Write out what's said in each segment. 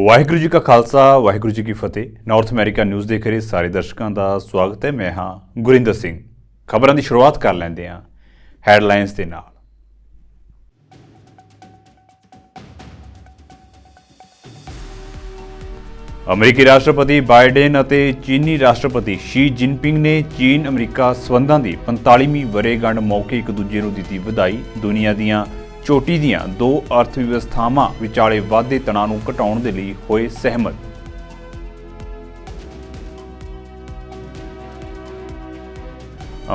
ਵਾਹਿਗੁਰੂ ਜੀ ਕਾ ਖਾਲਸਾ ਵਾਹਿਗੁਰੂ ਜੀ ਕੀ ਫਤਿਹ। North America news ਦੇਖ ਰਹੇ ਸਾਰੇ ਦਰਸ਼ਕਾਂ ਦਾ ਸਵਾਗਤ ਹੈ। ਮੈਂ ਹਾਂ ਗੁਰਿੰਦਰ ਸਿੰਘ। ਖਬਰਾਂ ਦੀ ਸ਼ੁਰੂਆਤ ਕਰ ਲੈਂਦੇ ਹਾਂ ਹੈਡਲਾਈਨਸ ਦੇ ਨਾਲ। ਅਮਰੀਕੀ ਰਾਸ਼ਟਰਪਤੀ ਬਾਈਡਨ ਅਤੇ ਚੀਨੀ ਰਾਸ਼ਟਰਪਤੀ ਸ਼ੀ ਜਿਨਪਿੰਗ ਨੇ ਚੀਨ ਅਮਰੀਕਾ ਸਬੰਧਾਂ ਦੀ 45ਵੀਂ ਵਰ੍ਹੇਗੰਢ ਮੌਕੇ ਇੱਕ ਦੂਜੇ ਨੂੰ ਦਿੱਤੀ ਵਧਾਈ। ਦੁਨੀਆ ਦੀਆਂ ਚੋਟੀ ਦੀਆਂ ਦੋ ਅਰਥ ਵਿਵਸਥਾਵਾਂ ਵਿਚਾਲੇ ਵਾਧੇ ਤਣਾਅ ਨੂੰ ਘਟਾਉਣ ਦੇ ਲਈ ਹੋਏ ਸਹਿਮਤ।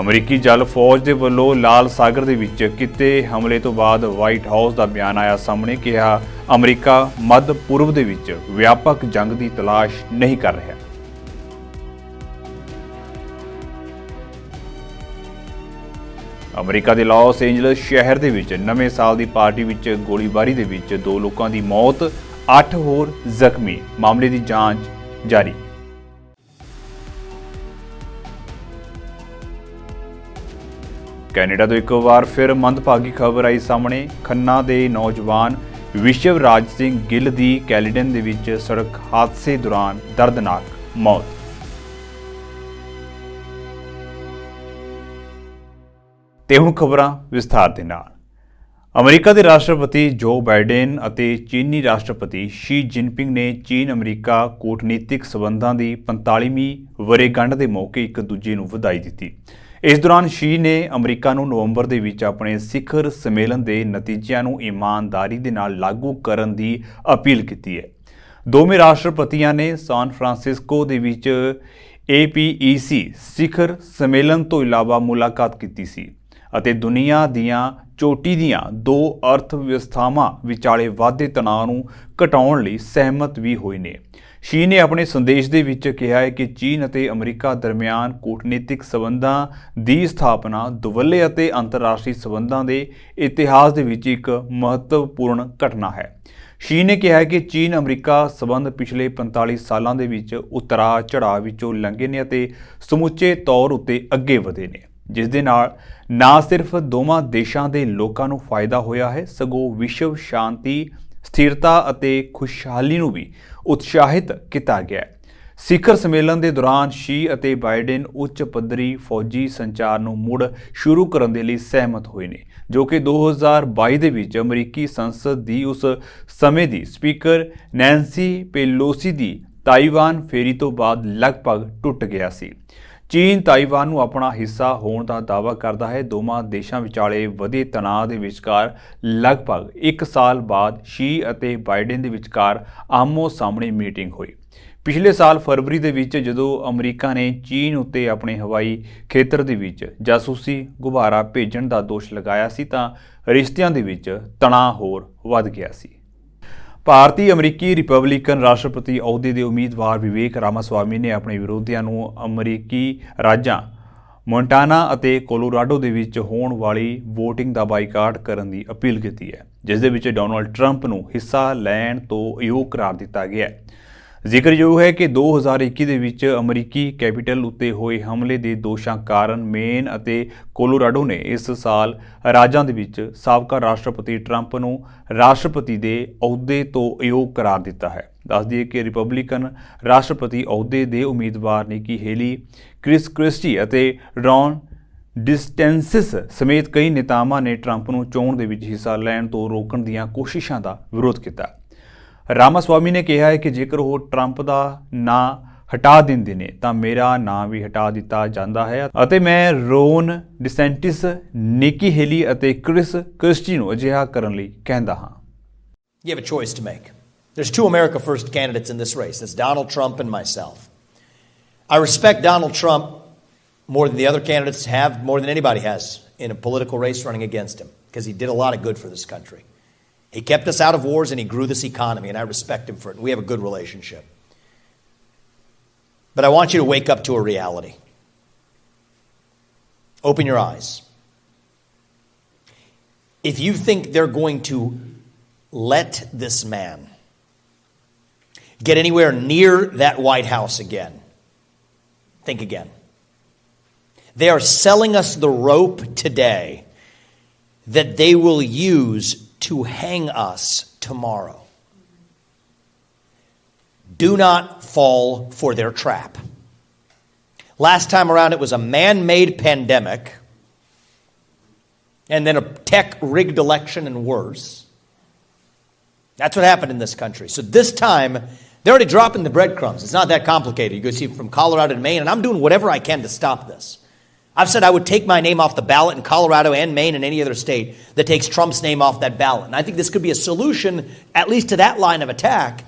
ਅਮਰੀਕੀ ਜਲ ਫੌਜ ਦੇ ਵੱਲੋਂ ਲਾਲ ਸਾਗਰ ਦੇ ਵਿੱਚ ਕੀਤੇ ਹਮਲੇ ਤੋਂ ਬਾਅਦ ਵਾਈਟ ਹਾਊਸ ਦਾ ਬਿਆਨ ਆਇਆ ਸਾਹਮਣੇ। ਕਿਹਾ ਅਮਰੀਕਾ ਮੱਧ ਪੂਰਬ ਦੇ ਵਿੱਚ ਵਿਆਪਕ ਜੰਗ ਦੀ ਤਲਾਸ਼ ਨਹੀਂ ਕਰ ਰਿਹਾ। ਅਮਰੀਕਾ ਦੇ ਲਾਸ ਏਂਜਲਸ ਸ਼ਹਿਰ ਦੇ ਵਿੱਚ ਨਵੇਂ ਸਾਲ ਦੀ ਪਾਰਟੀ ਵਿੱਚ ਗੋਲੀਬਾਰੀ ਦੇ ਵਿੱਚ 2 ਲੋਕਾਂ ਦੀ ਮੌਤ, 8 ਹੋਰ ਜ਼ਖਮੀ। ਮਾਮਲੇ ਦੀ ਜਾਂਚ ਜਾਰੀ। ਕੈਨੇਡਾ ਤੋਂ ਇੱਕ ਵਾਰ ਫਿਰ ਮੰਦਭਾਗੀ ਖਬਰ ਆਈ ਸਾਹਮਣੇ। ਖੰਨਾ ਦੇ ਨੌਜਵਾਨ ਵਿਸ਼ਵਰਾਜ ਸਿੰਘ ਗਿੱਲ ਦੀ ਕੈਲੀਡਨ ਦੇ ਵਿੱਚ ਸੜਕ ਹਾਦਸੇ ਦੌਰਾਨ ਦਰਦਨਾਕ ਮੌਤ। ਤੇ ਹੁਣ ਖਬਰਾਂ ਵਿਸਥਾਰ ਦੇ ਨਾਲ। ਅਮਰੀਕਾ ਦੇ ਰਾਸ਼ਟਰਪਤੀ ਜੋ ਬਾਈਡਨ ਅਤੇ ਚੀਨੀ ਰਾਸ਼ਟਰਪਤੀ ਸ਼ੀ ਜਿਨਪਿੰਗ ਨੇ ਚੀਨ ਅਮਰੀਕਾ ਕੂਟਨੀਤਿਕ ਸਬੰਧਾਂ ਦੀ 45ਵੀਂ ਵਰ੍ਹੇਗੰਢ ਦੇ ਮੌਕੇ ਇੱਕ ਦੂਜੇ ਨੂੰ ਵਧਾਈ ਦਿੱਤੀ। ਇਸ ਦੌਰਾਨ ਸ਼ੀ ਨੇ ਅਮਰੀਕਾ ਨੂੰ ਨਵੰਬਰ ਦੇ ਵਿੱਚ ਆਪਣੇ ਸਿਖਰ ਸੰਮੇਲਨ ਦੇ ਨਤੀਜਿਆਂ ਨੂੰ ਇਮਾਨਦਾਰੀ ਦੇ ਨਾਲ ਲਾਗੂ ਕਰਨ ਦੀ ਅਪੀਲ ਕੀਤੀ ਹੈ। ਦੋਵੇਂ ਰਾਸ਼ਟਰਪਤੀਆਂ ਨੇ ਸਾਨ ਫਰਾਂਸਿਸਕੋ ਦੇ ਵਿੱਚ APEC ਸਿਖਰ ਸੰਮੇਲਨ ਤੋਂ ਇਲਾਵਾ ਮੁਲਾਕਾਤ ਕੀਤੀ ਸੀ ਅਤੇ ਦੁਨੀਆ ਦੀਆਂ ਚੋਟੀ ਦੀਆਂ ਦੋ ਅਰਥ ਵਿਵਸਥਾਵਾਂ ਵਿਚਾਲੇ ਵਾਧੇ ਤਣਾਅ ਨੂੰ ਘਟਾਉਣ ਲਈ ਸਹਿਮਤ ਵੀ ਹੋਏ ਨੇ। ਸ਼ੀ ਨੇ ਆਪਣੇ ਸੰਦੇਸ਼ ਦੇ ਵਿੱਚ ਕਿਹਾ ਹੈ ਕਿ ਚੀਨ ਅਤੇ ਅਮਰੀਕਾ ਦਰਮਿਆਨ ਕੂਟਨੀਤਿਕ ਸਬੰਧਾਂ ਦੀ ਸਥਾਪਨਾ ਦੁਵੱਲੇ ਅਤੇ ਅੰਤਰਰਾਸ਼ਟਰੀ ਸਬੰਧਾਂ ਦੇ ਇਤਿਹਾਸ ਦੇ ਵਿੱਚ ਇੱਕ ਮਹੱਤਵਪੂਰਨ ਘਟਨਾ ਹੈ। ਸ਼ੀ ਨੇ ਕਿਹਾ ਕਿ ਚੀਨ ਅਮਰੀਕਾ ਸਬੰਧ ਪਿਛਲੇ 45 ਸਾਲਾਂ ਦੇ ਵਿੱਚ ਉਤਰਾਅ ਚੜ੍ਹਾਅ ਵਿੱਚੋਂ ਲੰਘੇ ਨੇ ਅਤੇ ਸਮੁੱਚੇ ਤੌਰ ਉੱਤੇ ਅੱਗੇ ਵਧੇ ਨੇ, ਜਿਸ ਦੇ ਨਾਲ ਨਾ ਸਿਰਫ ਦੋਵਾਂ ਦੇਸ਼ਾਂ ਦੇ ਲੋਕਾਂ ਨੂੰ ਫਾਇਦਾ ਹੋਇਆ ਹੈ, ਸਗੋਂ ਵਿਸ਼ਵ ਸ਼ਾਂਤੀ, ਸਥਿਰਤਾ ਅਤੇ ਖੁਸ਼ਹਾਲੀ ਨੂੰ ਵੀ ਉਤਸ਼ਾਹਿਤ ਕੀਤਾ ਗਿਆ ਹੈ। ਸਿਖਰ ਸੰਮੇਲਨ ਦੇ ਦੌਰਾਨ ਸ਼ੀ ਅਤੇ ਬਾਈਡਨ ਉੱਚ ਪੱਧਰੀ ਫੌਜੀ ਸੰਚਾਰ ਨੂੰ ਮੁੜ ਸ਼ੁਰੂ ਕਰਨ ਦੇ ਲਈ ਸਹਿਮਤ ਹੋਏ ਨੇ, ਜੋ ਕਿ 2022 ਦੇ ਵਿੱਚ ਅਮਰੀਕੀ ਸੰਸਦ ਦੀ ਉਸ ਸਮੇਂ ਦੀ ਸਪੀਕਰ ਨੈਂਸੀ ਪੈਲੋਸੀ ਦੀ ਤਾਈਵਾਨ ਫੇਰੀ ਤੋਂ ਬਾਅਦ ਲਗਭਗ ਟੁੱਟ ਗਿਆ ਸੀ। ਚੀਨ ਤਾਈਵਾਨ ਨੂੰ ਆਪਣਾ ਹਿੱਸਾ ਹੋਣ ਦਾ ਦਾਅਵਾ ਕਰਦਾ ਹੈ। ਦੋਵਾਂ ਦੇਸ਼ਾਂ ਵਿਚਾਲੇ ਵਧੇ ਤਣਾਅ ਦੇ ਵਿਚਕਾਰ ਲਗਭਗ 1 ਸਾਲ ਬਾਅਦ ਸ਼ੀ ਅਤੇ ਬਾਈਡਨ ਦੇ ਵਿਚਕਾਰ ਆਮੋ-ਸਾਹਮਣੇ ਮੀਟਿੰਗ ਹੋਈ। ਪਿਛਲੇ ਸਾਲ ਫਰਵਰੀ ਦੇ ਵਿੱਚ ਜਦੋਂ ਅਮਰੀਕਾ ਨੇ ਚੀਨ ਉੱਤੇ ਆਪਣੇ ਹਵਾਈ ਖੇਤਰ ਦੇ ਵਿੱਚ ਜਾਸੂਸੀ ਗੁਬਾਰਾ ਭੇਜਣ ਦਾ ਦੋਸ਼ ਲਗਾਇਆ ਸੀ ਤਾਂ ਰਿਸ਼ਤਿਆਂ ਦੇ ਵਿੱਚ ਤਣਾਅ ਹੋਰ ਵੱਧ ਗਿਆ ਸੀ। ਭਾਰਤੀ ਅਮਰੀਕੀ ਰਿਪਬਲਿਕਨ ਰਾਸ਼ਟਰਪਤੀ ਅਹੁਦੇ ਦੇ ਉਮੀਦਵਾਰ ਵਿਵੇਕ ਰਾਮਾਸਵਾਮੀ ਨੇ ਆਪਣੇ ਵਿਰੋਧੀਆਂ ਨੂੰ ਅਮਰੀਕੀ ਰਾਜਾਂ ਮੋਂਟਾਨਾ ਅਤੇ ਕੋਲੋਰਾਡੋ ਦੇ ਵਿੱਚ ਹੋਣ ਵਾਲੀ ਵੋਟਿੰਗ ਦਾ ਬਾਈਕਾਟ ਕਰਨ ਦੀ ਅਪੀਲ ਕੀਤੀ ਹੈ, ਜਿਸ ਦੇ ਵਿੱਚ ਡੋਨਾਲਡ ਟਰੰਪ ਨੂੰ ਹਿੱਸਾ ਲੈਣ ਤੋਂ ਅਯੋਗ ਕਰਾਰ ਦਿੱਤਾ ਗਿਆ ਹੈ। ਜ਼ਿਕਰਯੋਗ ਹੈ ਕਿ 2021 ਦੇ ਵਿੱਚ ਅਮਰੀਕੀ ਕੈਪੀਟਲ ਉੱਤੇ ਹੋਏ ਹਮਲੇ ਦੇ ਦੋਸ਼ਾਂ ਕਾਰਨ ਮੇਨ ਅਤੇ ਕੋਲੋਰਾਡੋ ਨੇ ਇਸ ਸਾਲ ਰਾਜਾਂ ਦੇ ਵਿੱਚ ਸਾਬਕਾ ਰਾਸ਼ਟਰਪਤੀ ਟਰੰਪ ਨੂੰ ਰਾਸ਼ਟਰਪਤੀ ਦੇ ਅਹੁਦੇ ਤੋਂ ਅਯੋਗ ਕਰਾਰ ਦਿੱਤਾ ਹੈ। ਦੱਸ ਦਈਏ ਕਿ ਰਿਪਬਲਿਕਨ ਰਾਸ਼ਟਰਪਤੀ ਅਹੁਦੇ ਦੇ ਉਮੀਦਵਾਰ ਨਿੱਕੀ ਹੇਲੀ, ਕ੍ਰਿਸ ਕ੍ਰਿਸਟੀ ਅਤੇ ਰੌਨ ਡਿਸਟੈਂਸਿਸ ਸਮੇਤ ਕਈ ਨੇਤਾਵਾਂ ਨੇ ਟਰੰਪ ਨੂੰ ਚੋਣ ਦੇ ਵਿੱਚ ਹਿੱਸਾ ਲੈਣ ਤੋਂ ਰੋਕਣ ਦੀਆਂ ਕੋਸ਼ਿਸ਼ਾਂ ਦਾ ਵਿਰੋਧ ਕੀਤਾ। ਰਾਮਾਸਵਾਮੀ ਨੇ ਕਿਹਾ ਹੈ ਕਿ ਜੇਕਰ ਉਹ ਟਰੰਪ ਦਾ ਨਾਂ ਹਟਾ ਦਿੰਦੇ ਨੇ ਤਾਂ ਮੇਰਾ ਨਾਂ ਵੀ ਹਟਾ ਦਿੱਤਾ ਜਾਂਦਾ ਹੈ ਅਤੇ ਮੈਂ ਰੌਨ ਡਿਸੈਂਟਿਸ, ਨਿੱਕੀ ਹੇਲੀ ਅਤੇ ਕ੍ਰਿਸ ਕ੍ਰਿਸਟੀ ਨੂੰ ਅਜਿਹਾ ਕਰਨ ਲਈ ਕਹਿੰਦਾ ਹਾਂ। You have a choice to make. There's 2 America First candidates in this race. That's Donald Trump and myself. I respect Donald Trump more than the other candidates have, more than anybody has in a political race running against him, because he did a lot of good for this country. He kept us out of wars and he grew this economy, and I respect him for it. We have a good relationship. But I want you to wake up to a reality. Open your eyes. If you think they're going to let this man get anywhere near that White House again, think again. They are selling us the rope today that they will use to hang us tomorrow. Do not fall for their trap. Last time around, it was a man-made pandemic, and then a tech-rigged election, and worse. That's what happened in this country. So this time, they're already dropping the breadcrumbs. It's not that complicated. You go see from Colorado to Maine, and I'm doing whatever I can to stop this. I've said I would take my name off the ballot in Colorado and Maine and any other state that takes Trump's name off that ballot. And I think this could be a solution, at least to that line of attack,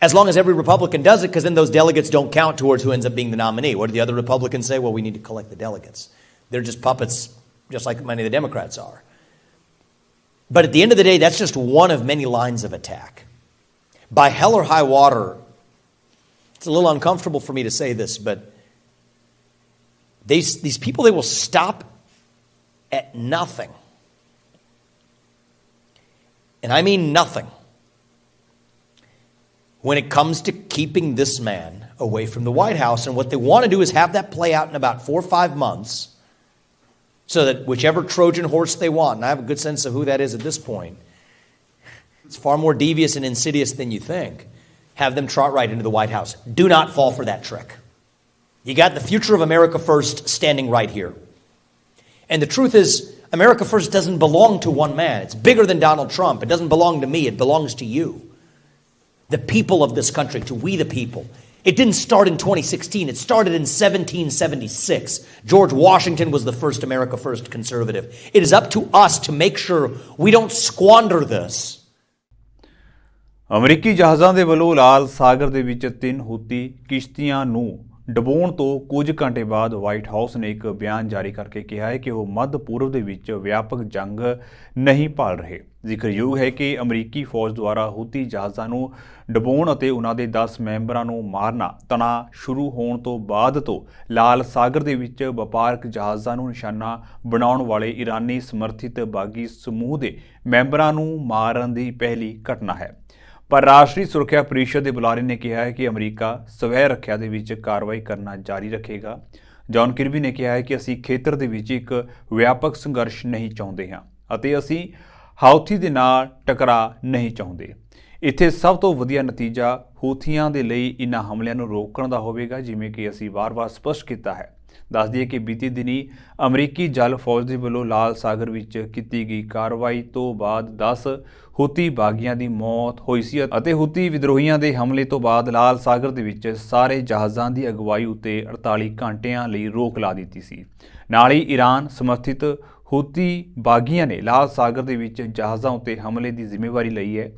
as long as every Republican does it, because then those delegates don't count towards who ends up being the nominee. What do the other Republicans say? Well, we need to collect the delegates. They're just puppets, just like many of the Democrats are. But at the end of the day, that's just one of many lines of attack. By hell or high water, it's a little uncomfortable for me to say this, but these people, they will stop at nothing. And I mean nothing when it comes to keeping this man away from the White House. And what they want to do is have that play out in about 4 or 5 months so that whichever Trojan horse they want, and I have a good sense of who that is at this point, it's far more devious and insidious than you think, have them trot right into the White House. Do not fall for that trick. You got the future of America First standing right here. And the truth is, America First doesn't belong to one man. It's bigger than Donald Trump. It doesn't belong to me. It belongs to you. The people of this country, to we the people. It didn't start in 2016. It started in 1776. George Washington was the first America First conservative. It is up to us to make sure we don't squander this. ਅਮਰੀਕੀ ਜਹਾਜ਼ਾਂ ਦੇ ਵੱਲੋਂ ਲਾਲ ਸਾਗਰ ਦੇ ਵਿੱਚ 3 ਹੂਤੀ ਕਿਸ਼ਤੀਆਂ ਨੂੰ ਡੁਬੋਣ ਤੋਂ ਕੁਝ ਘੰਟੇ ਬਾਅਦ ਵਾਈਟ ਹਾਊਸ ਨੇ ਇੱਕ ਬਿਆਨ ਜਾਰੀ ਕਰਕੇ ਕਿਹਾ ਹੈ ਕਿ ਉਹ ਮੱਧ ਪੂਰਬ ਦੇ ਵਿੱਚ ਵਿਆਪਕ ਜੰਗ ਨਹੀਂ ਭਾਲ ਰਹੇ। ਜ਼ਿਕਰਯੋਗ ਹੈ ਕਿ ਅਮਰੀਕੀ ਫੌਜ ਦੁਆਰਾ ਹੂਤੀ ਜਹਾਜ਼ਾਂ ਨੂੰ ਡੁਬੋਣ ਅਤੇ ਉਹਨਾਂ ਦੇ 10 ਮੈਂਬਰਾਂ ਨੂੰ ਮਾਰਨਾ ਤਣਾਅ ਸ਼ੁਰੂ ਹੋਣ ਤੋਂ ਬਾਅਦ ਤੋਂ ਲਾਲ ਸਾਗਰ ਦੇ ਵਿੱਚ ਵਪਾਰਕ ਜਹਾਜ਼ਾਂ ਨੂੰ ਨਿਸ਼ਾਨਾ ਬਣਾਉਣ ਵਾਲੇ ਇਰਾਨੀ ਸਮਰਥਿਤ ਬਾਗੀ ਸਮੂਹ ਦੇ ਮੈਂਬਰਾਂ ਨੂੰ ਮਾਰਨ ਦੀ ਪਹਿਲੀ ਘਟਨਾ ਹੈ। ਪਰ ਰਾਸ਼ਟਰੀ ਸੁਰੱਖਿਆ ਪਰਿਸ਼ਦ ਦੇ ਬੁਲਾਰੇ ਨੇ ਕਿਹਾ ਹੈ ਕਿ ਅਮਰੀਕਾ ਸਵੈ ਰੱਖਿਆ ਦੇ ਵਿੱਚ ਕਾਰਵਾਈ ਕਰਨਾ ਜਾਰੀ ਰੱਖੇਗਾ। ਜੌਨ ਕਿਰਬੀ ਨੇ ਕਿਹਾ ਹੈ ਕਿ ਅਸੀਂ ਖੇਤਰ ਦੇ ਵਿੱਚ ਇੱਕ ਵਿਆਪਕ ਸੰਘਰਸ਼ ਨਹੀਂ ਚਾਹੁੰਦੇ ਹਾਂ ਅਤੇ ਅਸੀਂ ਹਾਊਥੀ ਦੇ ਨਾਲ ਟਕਰਾ ਨਹੀਂ ਚਾਹੁੰਦੇ। ਇੱਥੇ ਸਭ ਤੋਂ ਵਧੀਆ ਨਤੀਜਾ ਹੂਥੀਆਂ ਦੇ ਲਈ ਇਨ੍ਹਾਂ ਹਮਲਿਆਂ ਨੂੰ ਰੋਕਣ ਦਾ ਹੋਵੇਗਾ, ਜਿਵੇਂ ਕਿ ਅਸੀਂ ਵਾਰ-ਵਾਰ ਸਪਸ਼ਟ ਕੀਤਾ ਹੈ। ਦੱਸ ਦਈਏ ਕਿ ਬੀਤੀ ਦਿਨੀ ਅਮਰੀਕੀ ਜਲ ਫੌਜ ਦੇ ਵੱਲੋਂ ਲਾਲ ਸਾਗਰ ਵਿੱਚ ਕੀਤੀ ਗਈ ਕਾਰਵਾਈ ਤੋਂ ਬਾਅਦ 10 ਹੂਤੀ ਬਾਗੀਆਂ ਦੀ ਮੌਤ ਹੋਈ ਸੀ ਅਤੇ ਹੂਤੀ ਵਿਦਰੋਹੀਆਂ ਦੇ ਹਮਲੇ ਤੋਂ ਬਾਅਦ ਲਾਲ ਸਾਗਰ ਦੇ ਵਿੱਚ ਸਾਰੇ ਜਹਾਜ਼ਾਂ ਦੀ ਅਗਵਾਈ ਉੱਤੇ 48 ਘੰਟਿਆਂ ਲਈ ਰੋਕ ਲਾ ਦਿੱਤੀ ਸੀ। ਨਾਲ ਹੀ ਈਰਾਨ ਸਮਰਥਿਤ ਹੂਤੀ ਬਾਗੀਆਂ ਨੇ ਲਾਲ ਸਾਗਰ ਦੇ ਵਿੱਚ ਜਹਾਜ਼ਾਂ ਉੱਤੇ ਹਮਲੇ ਦੀ ਜ਼ਿੰਮੇਵਾਰੀ ਲਈ ਹੈ।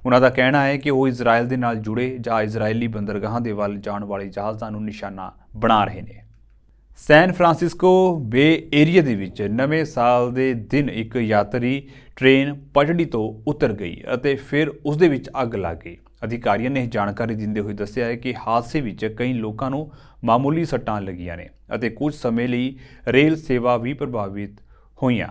ਉਹਨਾਂ ਦਾ ਕਹਿਣਾ ਹੈ ਕਿ ਉਹ ਇਜ਼ਰਾਈਲ ਦੇ ਨਾਲ ਜੁੜੇ ਜਾਂ ਇਜ਼ਰਾਈਲੀ ਬੰਦਰਗਾਹਾਂ ਦੇ ਵੱਲ ਜਾਣ ਵਾਲੇ ਜਹਾਜ਼ਾਂ ਨੂੰ ਨਿਸ਼ਾਨਾ ਬਣਾ ਰਹੇ ਨੇ। ਸੈਨ ਫਰਾਂਸਿਸਕੋ ਬੇ ਏਰੀਆ ਦੇ ਵਿੱਚ ਨਵੇਂ ਸਾਲ ਦੇ ਦਿਨ ਇੱਕ ਯਾਤਰੀ ਟ੍ਰੇਨ ਪਟੜੀ ਤੋਂ ਉਤਰ ਗਈ ਅਤੇ ਫਿਰ ਉਸ ਦੇ ਵਿੱਚ ਅੱਗ ਲੱਗ ਗਈ। ਅਧਿਕਾਰੀਆਂ ਨੇ ਜਾਣਕਾਰੀ ਦਿੰਦੇ ਹੋਏ ਦੱਸਿਆ ਹੈ ਕਿ ਹਾਦਸੇ ਵਿੱਚ ਕਈ ਲੋਕਾਂ ਨੂੰ ਮਾਮੂਲੀ ਸੱਟਾਂ ਲੱਗੀਆਂ ਨੇ ਅਤੇ ਕੁਝ ਸਮੇਂ ਲਈ ਰੇਲ ਸੇਵਾ ਵੀ ਪ੍ਰਭਾਵਿਤ ਹੋਈਆਂ।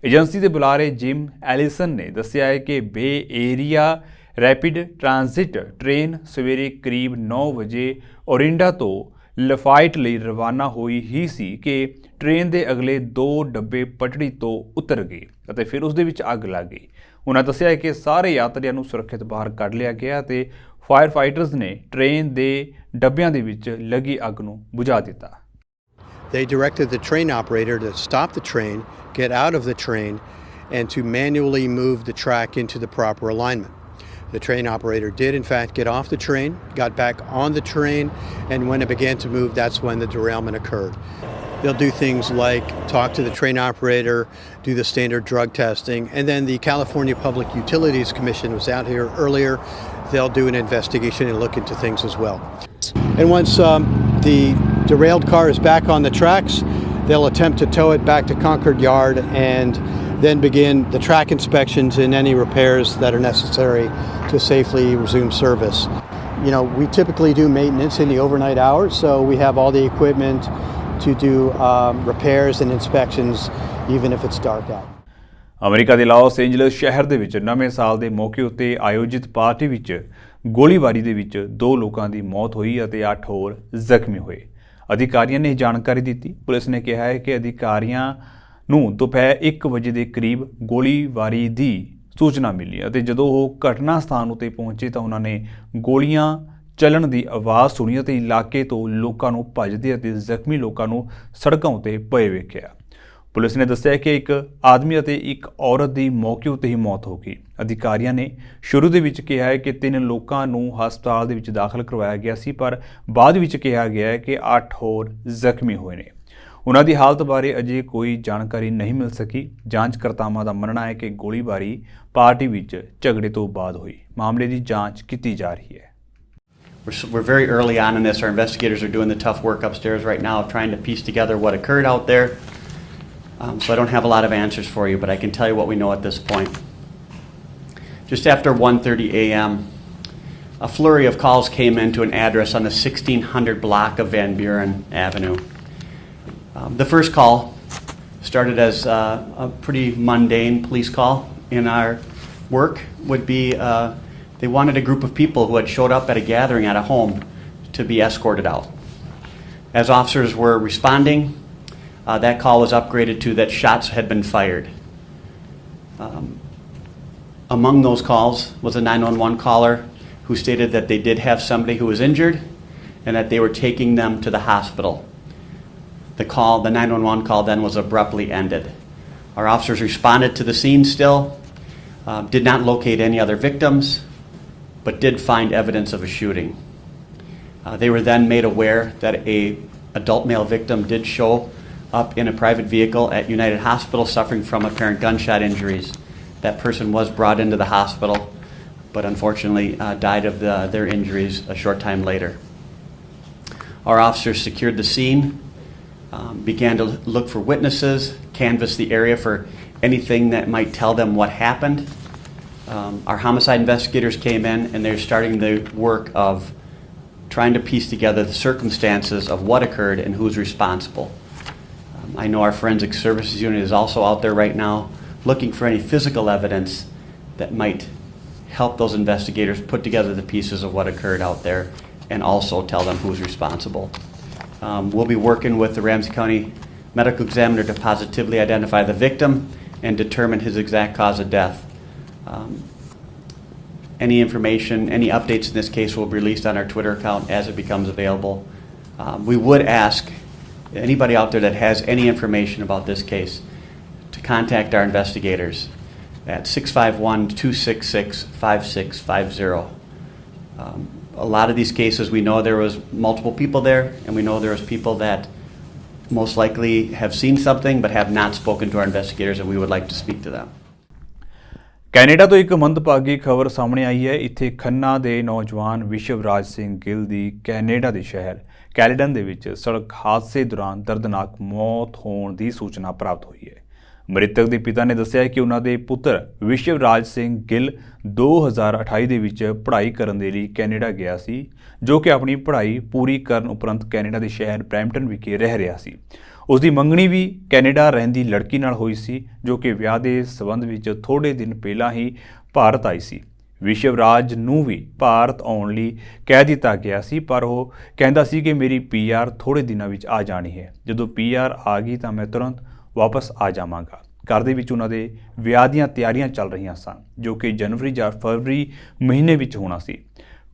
ਏਜੰਸੀ ਦੇ ਬੁਲਾਰੇ ਜਿਮ ਐਲਿਸਨ ਨੇ ਦੱਸਿਆ ਹੈ ਕਿ ਬੇ ਏਰੀਆ ਰੈਪਿਡ ਟ੍ਰਾਂਜ਼ਿਟ ਟ੍ਰੇਨ ਸਵੇਰੇ ਕਰੀਬ 9 ਵਜੇ ਓਰਿੰਡਾ ਤੋਂ ਲਫਾਈਟ ਲਈ ਰਵਾਨਾ ਹੋਈ ਹੀ ਸੀ ਕਿ ਟ੍ਰੇਨ ਦੇ ਅਗਲੇ 2 ਡੱਬੇ ਪਟੜੀ ਤੋਂ ਉਤਰ ਗਏ ਅਤੇ ਫਿਰ ਉਸ ਦੇ ਵਿੱਚ ਅੱਗ ਲੱਗ ਗਈ। ਉਹਨਾਂ ਦੱਸਿਆ ਕਿ ਸਾਰੇ ਯਾਤਰੀਆਂ ਨੂੰ ਸੁਰੱਖਿਅਤ ਬਾਹਰ ਕੱਢ ਲਿਆ ਗਿਆ ਅਤੇ ਫਾਇਰ ਫਾਈਟਰਸ ਨੇ ਟ੍ਰੇਨ ਦੇ ਡੱਬਿਆਂ ਦੇ ਵਿੱਚ ਲੱਗੀ ਅੱਗ ਨੂੰ ਬੁਝਾ ਦਿੱਤਾ। They directed the train operator to stop the train, get out of the train, and to manually move the track into the proper alignment. The train operator did, in fact, get off the train, got back on the train, and when it began to move, that's when the derailment occurred. They'll do things like talk to the train operator, do the standard drug testing, and then the California Public Utilities Commission was out here earlier. They'll do an investigation and look into things as well. And once the derailed car is back on the tracks, they'll attempt to tow it back to Concord Yard and then begin the track inspections and any repairs that are necessary to safely resume service. You know, we typically do maintenance in the overnight hours, so we have all the equipment to do repairs and inspections even if it's dark out. America ਦੇ Las Angeles ਸ਼ਹਿਰ ਦੇ ਵਿੱਚ ਨਵੇਂ ਸਾਲ ਦੇ ਮੌਕੇ ਉੱਤੇ ਆਯੋਜਿਤ ਪਾਰਟੀ ਵਿੱਚ ਗੋਲੀਬਾਰੀ ਦੇ ਵਿੱਚ 2 ਲੋਕਾਂ ਦੀ ਮੌਤ ਹੋਈ ਅਤੇ 8 ਹੋਰ ਜ਼ਖਮੀ ਹੋਏ। ਅਧਿਕਾਰੀਆਂ ਨੇ ਜਾਣਕਾਰੀ ਦਿੱਤੀ। ਪੁਲਿਸ ਨੇ ਕਿਹਾ ਹੈ ਕਿ ਅਧਿਕਾਰੀਆਂ ਨੂੰ ਦੁਪਹਿਰ 1 ਵਜੇ ਦੇ ਕਰੀਬ ਗੋਲੀਬਾਰੀ ਦੀ ਸੂਚਨਾ ਮਿਲੀ ਅਤੇ ਜਦੋਂ ਉਹ ਘਟਨਾ ਸਥਾਨ ਉੱਤੇ ਪਹੁੰਚੇ ਤਾਂ ਉਹਨਾਂ ਨੇ ਗੋਲੀਆਂ ਚੱਲਣ ਦੀ ਆਵਾਜ਼ ਸੁਣੀ ਅਤੇ ਇਲਾਕੇ ਤੋਂ ਲੋਕਾਂ ਨੂੰ ਭੱਜਦੇ ਅਤੇ ਜ਼ਖਮੀ ਲੋਕਾਂ ਨੂੰ ਸੜਕਾਂ ਉੱਤੇ ਪਏ ਵੇਖਿਆ। ਪੁਲਿਸ ਨੇ ਦੱਸਿਆ ਕਿ ਇੱਕ ਆਦਮੀ ਅਤੇ ਇੱਕ ਔਰਤ ਦੀ ਮੌਕੇ ਉੱਤੇ ਹੀ ਮੌਤ ਹੋ ਗਈ। ਅਧਿਕਾਰੀਆਂ ਨੇ ਸ਼ੁਰੂ ਦੇ ਵਿੱਚ ਕਿਹਾ ਹੈ ਕਿ 3 ਲੋਕਾਂ ਨੂੰ ਹਸਪਤਾਲ ਦੇ ਵਿੱਚ ਦਾਖਲ ਕਰਵਾਇਆ ਗਿਆ ਸੀ, ਪਰ ਬਾਅਦ ਵਿੱਚ ਕਿਹਾ ਗਿਆ ਹੈ ਕਿ 8 ਹੋਰ ਜ਼ਖਮੀ ਹੋਏ ਨੇ। ਉਹਨਾਂ ਦੀ ਹਾਲਤ ਬਾਰੇ ਅਜੇ ਕੋਈ ਜਾਣਕਾਰੀ ਨਹੀਂ ਮਿਲ ਸਕੀ। ਜਾਂਚਕਰਤਾਵਾਂ ਦਾ ਮੰਨਣਾ ਹੈ ਕਿ ਗੋਲੀਬਾਰੀ ਪਾਰਟੀ ਵਿੱਚ ਝਗੜੇ ਤੋਂ ਬਾਅਦ ਹੋਈ। ਮਾਮਲੇ ਦੀ ਜਾਂਚ ਕੀਤੀ ਜਾ ਰਹੀ ਹੈ। We're very early on in this. Our investigators are doing the tough work upstairs right now of trying to piece together what occurred out there. So I don't have a lot of answers for you, but I can tell you what we know at this point. Just after 1:30 a.m., a flurry of calls came in to an address on the 1600 block of Van Buren Avenue. The first call started as a pretty mundane police call. In our work would be they wanted a group of people who had showed up at a gathering at a home to be escorted out. As officers were responding, that call was upgraded to that shots had been fired. Among those calls was a 911 caller who stated that they did have somebody who was injured and that they were taking them to the hospital. The 911 call then was abruptly ended. Our officers responded to the scene still, did not locate any other victims, but did find evidence of a shooting. They were then made aware that a adult male victim did show up in a private vehicle at United Hospital suffering from apparent gunshot injuries. That person was brought into the hospital, but unfortunately died of their injuries a short time later. Our officers secured the scene, began to look for witnesses, canvassed the area for anything that might tell them what happened. Our homicide investigators came in and they're starting the work of trying to piece together the circumstances of what occurred and who's responsible. I know our forensic services unit is also out there right now looking for any physical evidence that might help those investigators put together the pieces of what occurred out there and also tell them who's responsible. We'll be working with the Ramsey County Medical Examiner to positively identify the victim and determine his exact cause of death. Any information, any updates in this case will be released on our Twitter account as it becomes available. We would ask anybody out there that has any information about this case to contact our investigators at 651-266-5650. A lot of these cases, we know there was multiple people there, and we know there was people that most likely have seen something but have not spoken to our investigators, and we would like to speak to them. Canada ਤੋਂ ਇੱਕ ਮੰਦਭਾਗੀ ਖਬਰ ਸਾਹਮਣੇ ਆਈ ਹੈ। ਇੱਥੇ ਖੰਨਾ ਦੇ ਨੌਜਵਾਨ ਵਿਸ਼ਵਰਾਜ ਸਿੰਘ ਗਿੱਲ ਦੀ Canada ਦੇ ਸ਼ਹਿਰ ਕੈਲਡਨ ਦੇ ਵਿੱਚ ਸੜਕ ਹਾਦਸੇ ਦੌਰਾਨ ਦਰਦਨਾਕ ਮੌਤ ਹੋਣ ਦੀ ਸੂਚਨਾ ਪ੍ਰਾਪਤ ਹੋਈ ਹੈ। ਮ੍ਰਿਤਕ ਦੇ ਪਿਤਾ ਨੇ ਦੱਸਿਆ ਕਿ ਉਹਨਾਂ ਦੇ ਪੁੱਤਰ ਵਿਸ਼ਵਰਾਜ ਸਿੰਘ ਗਿੱਲ 2028 ਦੇ ਵਿੱਚ ਪੜ੍ਹਾਈ ਕਰਨ ਦੇ ਲਈ ਕੈਨੇਡਾ ਗਿਆ ਸੀ, ਜੋ ਕਿ ਆਪਣੀ ਪੜ੍ਹਾਈ ਪੂਰੀ ਕਰਨ ਉਪਰੰਤ ਕੈਨੇਡਾ ਦੇ ਸ਼ਹਿਰ ਬਰੈਂਪਟਨ ਵਿਖੇ ਰਹਿ ਰਿਹਾ ਸੀ। ਉਸ ਦੀ ਮੰਗਣੀ ਵੀ ਕੈਨੇਡਾ ਰਹਿੰਦੀ ਲੜਕੀ ਨਾਲ ਹੋਈ ਸੀ, ਜੋ ਕਿ ਵਿਆਹ ਦੇ ਸਬੰਧ ਵਿੱਚ ਥੋੜ੍ਹੇ ਦਿਨ ਪਹਿਲਾਂ ਹੀ ਭਾਰਤ ਆਈ ਸੀ। ਵਿਸ਼ਵਰਾਜ ਨੂੰ ਵੀ ਭਾਰਤ ਆਉਣ ਲਈ ਕਹਿ ਦਿੱਤਾ ਗਿਆ ਸੀ, ਪਰ ਉਹ ਕਹਿੰਦਾ ਸੀ ਕਿ ਮੇਰੀ PR ਥੋੜ੍ਹੇ ਦਿਨਾਂ ਵਿੱਚ ਆ ਜਾਣੀ ਹੈ। ਜਦੋਂ PR ਆ ਗਈ ਤਾਂ ਮੈਂ ਤੁਰੰਤ ਵਾਪਸ ਆ ਜਾਵਾਂਗਾ। ਘਰ ਦੇ ਵਿੱਚ ਉਹਨਾਂ ਦੇ ਵਿਆਹ ਦੀਆਂ ਤਿਆਰੀਆਂ ਚੱਲ ਰਹੀਆਂ ਸਨ, ਜੋ ਕਿ ਜਨਵਰੀ ਜਾਂ ਫਰਵਰੀ ਮਹੀਨੇ ਵਿੱਚ ਹੋਣਾ ਸੀ।